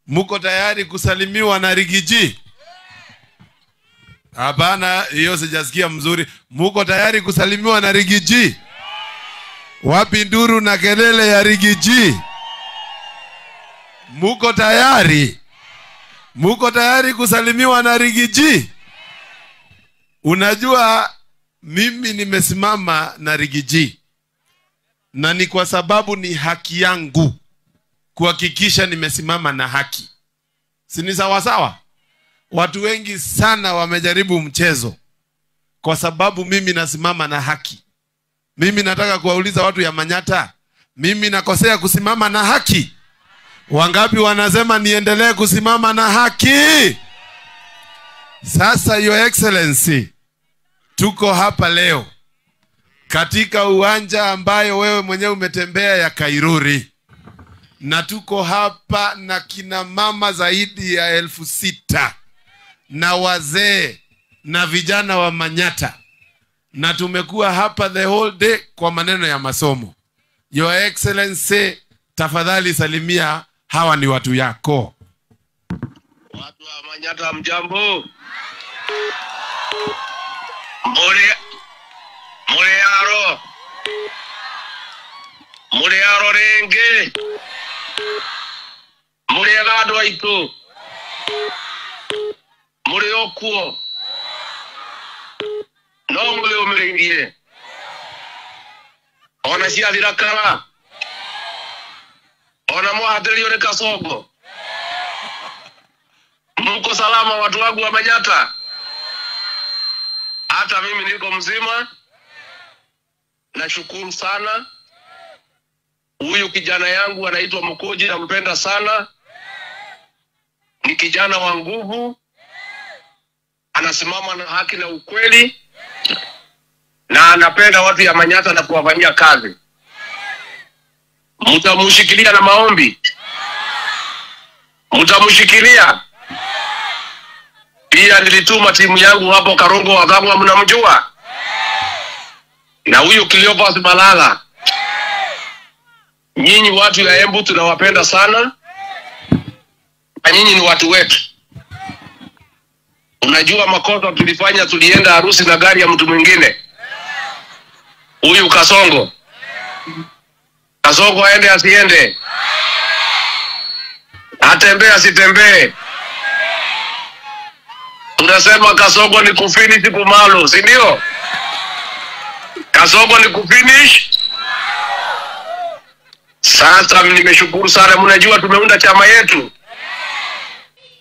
Muko tayari kusalimiwa na Rigiji? Hapana, hiyo sijasikia mzuri. Muko tayari kusalimiwa na Rigiji? Wapi nduru na kelele ya Rigiji? Muko tayari? Muko tayari kusalimiwa na Rigiji? Unajua mimi nimesimama na Rigiji, na ni kwa sababu ni haki yangu kuhakikisha nimesimama na haki. Si ni sawa sawa? Watu wengi sana wamejaribu mchezo kwa sababu mimi nasimama na haki. Mimi nataka kuwauliza watu ya Manyata, mimi nakosea kusimama na haki? Wangapi wanasema niendelee kusimama na haki? Sasa Your Excellency, tuko hapa leo katika uwanja ambayo wewe mwenyewe umetembea ya Kairuri, na tuko hapa na kina mama zaidi ya 6,000 na wazee na vijana wa Manyata, na tumekuwa hapa the whole day kwa maneno ya masomo. Your Excellency, tafadhali salimia, hawa ni watu yako. Watu wa Manyata mjambo. Mure yaro renge. Mure gado aitu. Mure okuo. No mure umiringie. Ona cia thirakara. Ona mwathiri ore Kasongo. Mko salama watu wangu wa Manyata? Hata mimi niko mzima. Nashukuru sana. Huyu kijana yangu anaitwa Mukoji, nampenda sana. Ni kijana wa nguvu. Anasimama na haki na ukweli. Na anapenda watu ya Manyata na kuwafanyia kazi. Mtamushikilia na maombi? Mtamushikilia? Pia nilituma timu yangu hapo Karongo Wagangwa, mnamjua? Na huyu Cleophas Malala. Nyinyi watu ya Embu tunawapenda sana. Na nyinyi ni watu wetu. Unajua makosa tulifanya, tulienda harusi na gari ya mtu mwingine. Huyu Kasongo. Kasongo aende asiende? Atembee asitembee? Tunasema Kasongo ni kufinish kumalo, si ndio? Kasongo ni kufinish. Sasa nimeshukuru sana. Mnajua tumeunda chama yetu.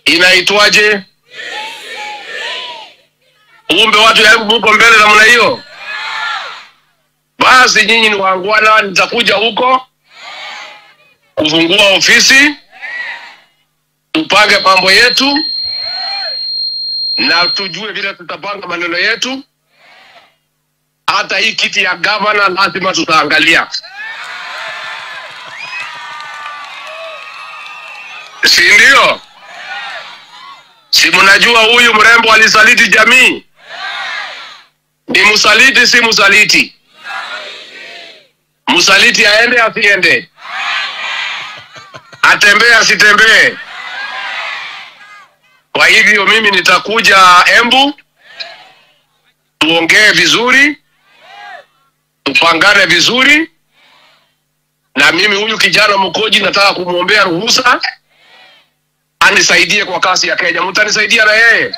Inaitwaje? Umbe watu ya Embu mko mbele namna hiyo. Basi nyinyi ni wangwana, nitakuja huko kufungua ofisi, tupange mambo yetu na tujue vile tutapanga maneno yetu. Hata hii kiti ya governor lazima tutaangalia. Si ndio? Si mnajua huyu mrembo alisaliti jamii? Ni musaliti si musaliti? Musaliti aende asiende? Atembee asitembee? Kwa hivyo mimi nitakuja Embu, tuongee vizuri, tupangane vizuri. Na mimi huyu kijana Mukoji nataka kumuombea ruhusa anisaidie kwa kazi ya Kenya. Mtanisaidia na yeye?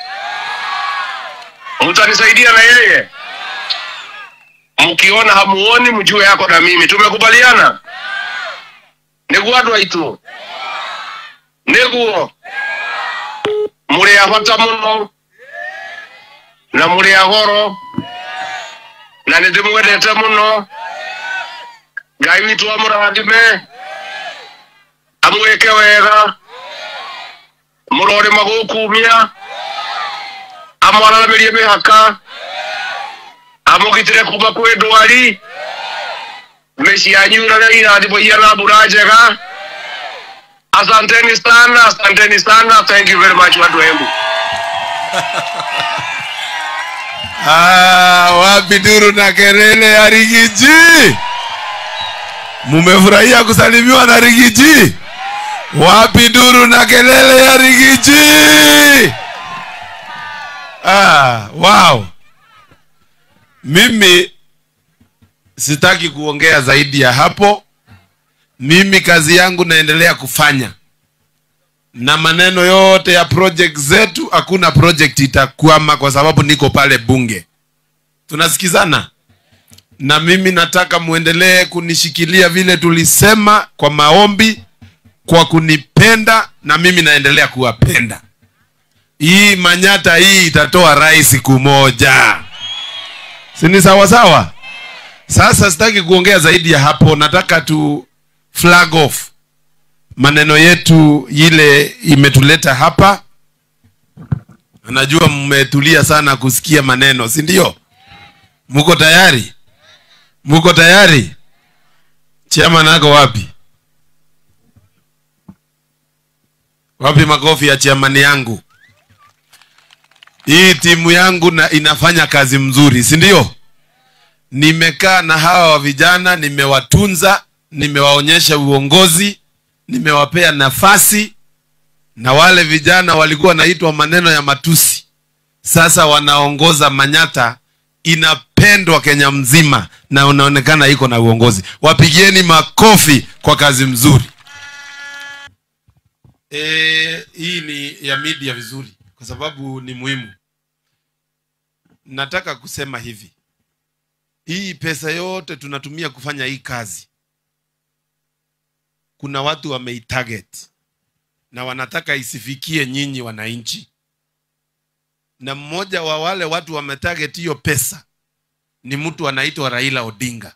Mtanisaidia na yeye? Mkiona hamuoni mjue yako na mimi. Tumekubaliana? Neguadwa itu. Neguo. Mure afata muno. Na mure agoro. Na nidimwedete muno. Ngai witu amurathime. Amweke wega. Murore magukumia. Amwaramirie mihaka. Amugitire kuma kwi ndwari. Meci yanyu na irathimo na mbura njega. Asanteni sana, asanteni sana. Thank you very much watu wa Embu. Wapi nduru na kelele ya Rigiji? Mumefurahia kusalimiwa na Rigiji? Wapi duru na kelele ya Rigiji? Wow. Mimi sitaki kuongea zaidi ya hapo. Mimi kazi yangu naendelea kufanya. Na maneno yote ya project zetu, hakuna project itakwama kwa sababu niko pale bunge. Tunasikizana? Na mimi nataka muendelee kunishikilia vile tulisema kwa maombi, kwa kunipenda, na mimi naendelea kuwapenda. Hii Manyata hii itatoa rais siku moja. Si ni sawa sawa? Sasa sitaki kuongea zaidi ya hapo. Nataka tu flag off maneno yetu ile imetuleta hapa. Najua mmetulia sana kusikia maneno, si ndio? Muko tayari? Muko tayari? Chairman nako wapi? Wapi makofi ya chairman yangu? Hii timu yangu inafanya kazi mzuri, si ndio? Nimekaa na hawa vijana, nimewatunza, nimewaonyesha uongozi, nimewapea nafasi, na wale vijana walikuwa naitwa maneno ya matusi. Sasa wanaongoza Manyata, inapendwa Kenya mzima na unaonekana iko na uongozi. Wapigieni makofi kwa kazi mzuri. Hii ni ya media vizuri kwa sababu ni muhimu. Nataka kusema hivi. Hii pesa yote tunatumia kufanya hii kazi, kuna watu wameitarget na wanataka isifikie nyinyi wananchi. Na mmoja wa wale watu wametarget hiyo pesa ni mtu anaitwa Raila Odinga.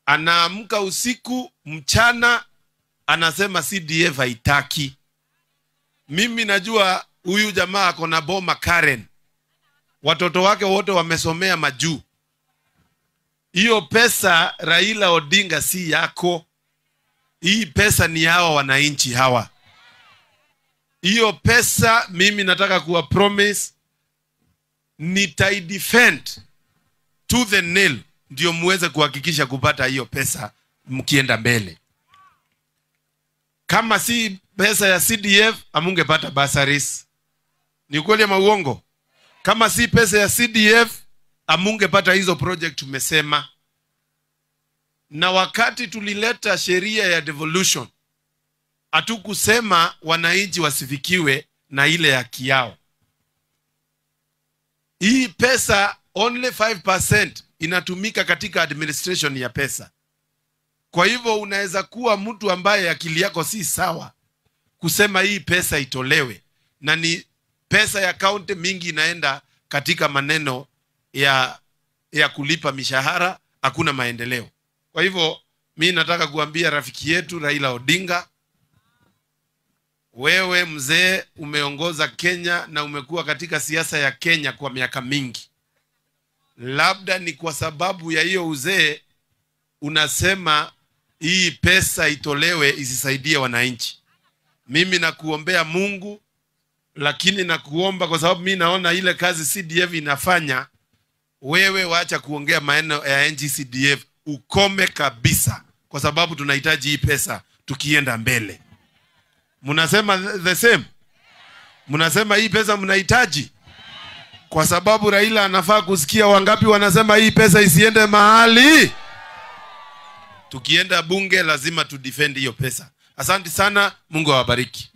Anaamka usiku, mchana anasema CDF haitaki. Mimi najua huyu jamaa ako na boma Karen. Watoto wake wote wamesomea majuu. Hiyo pesa Raila Odinga si yako. Hii pesa ni hawa wananchi hawa. Hiyo pesa mimi nataka kuwa promise nitaidefend to the nail ndio muweze kuhakikisha kupata hiyo pesa mkienda mbele. Kama si pesa ya CDF amungepata bursaries. Ni kweli ama uongo? Kama si pesa ya CDF amungepata hizo project tumesema. Na wakati tulileta sheria ya devolution, hatukusema wananchi wasifikiwe na ile haki yao. Hii pesa only 5% inatumika katika administration ya pesa. Kwa hivyo unaweza kuwa mtu ambaye akili yako si sawa kusema hii pesa itolewe, na ni pesa ya county mingi inaenda katika maneno ya kulipa mishahara, hakuna maendeleo. Kwa hivyo mimi nataka kuambia rafiki yetu Raila Odinga, wewe mzee umeongoza Kenya na umekuwa katika siasa ya Kenya kwa miaka mingi. Labda ni kwa sababu ya hiyo uzee unasema hii pesa itolewe isisaidie wananchi. Mimi nakuombea Mungu, lakini nakuomba kwa sababu mimi naona ile kazi CDF inafanya, wewe waacha kuongea maneno ya NGCDF, ukome kabisa, kwa sababu tunahitaji hii pesa tukienda mbele. Mnasema the same? Mnasema hii pesa mnahitaji? Kwa sababu Raila anafaa kusikia wangapi wanasema hii pesa isiende mahali. Tukienda bunge lazima tu defend hiyo pesa. Asante sana, Mungu awabariki.